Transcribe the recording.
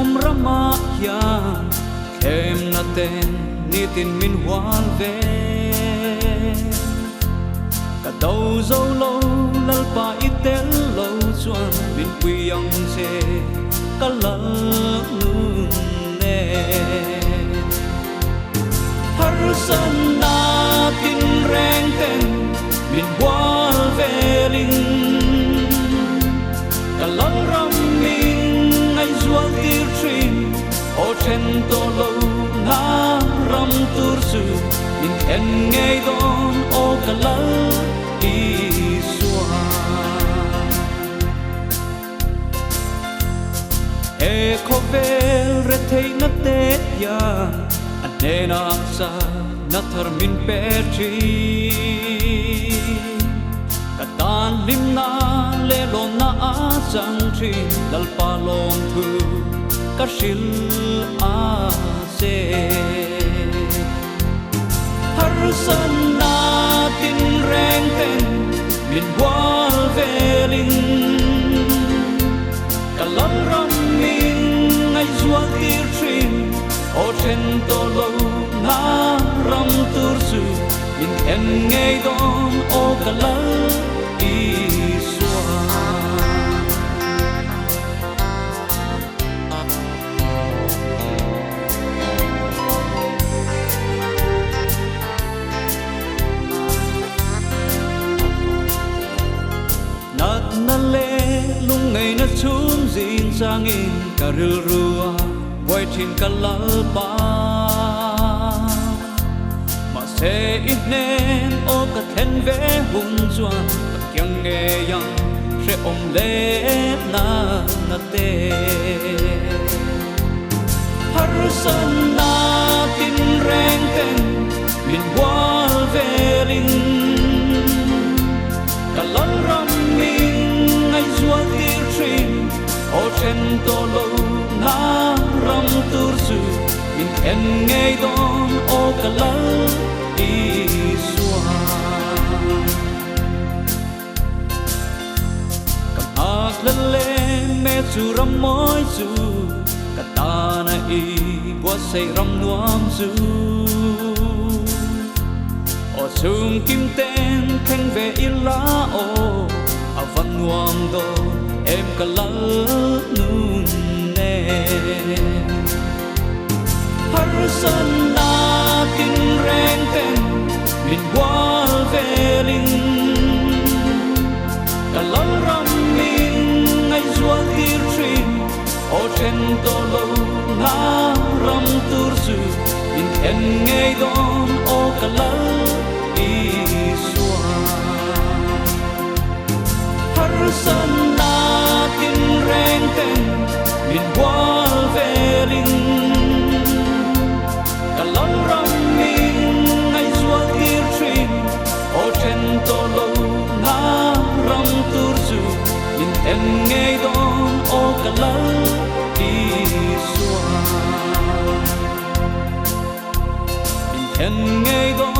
om rama ya kem na ten ni tin min hoan ve cả đầu dâu lâu lal pa itel lâu chuan min quy yang se cả lal nun ne har san na tin reng ten min hoan ve linh cả lal ram min ai zual tir trin o chen to lâu na ram tur su min en ngay don o cả lal e khovel re thei na te ya anena sa na thar min petri katan lim na le lo na a sang tri dal pa lom thu ka shil a se har san na tin reng ten min wal velin kalam ram min ai zual tir trin o chen to lo na ram tur su in en ngay don o kalal i swa nat na le lung ngày na chum zin sang in karil rua quay trên kalal pa mà se ít nên o cả then vẽ hùng chuan kyang nghe yang sẽ om le na na te har san na tin reng ten min wal velin kalal ram min ai zual tir trin o chen to lo na ram tur su min en ngay don o kalal i swa kam ak le me chu ram moi su katana i bo sei ram nuam su o chung kim ten khanh ve ila o avan nuam do em kalal nun ne har san na tin reng ten min wal velin kalal ram min ai zual tir trin o chen to lo na ram tur su min en ngay don o kalal i swa har san na tin reng ten min wal velin kalal ram min ai zual tir trin o chen to lo na ram tur su min en ngay don o kalal i swa min en ngay don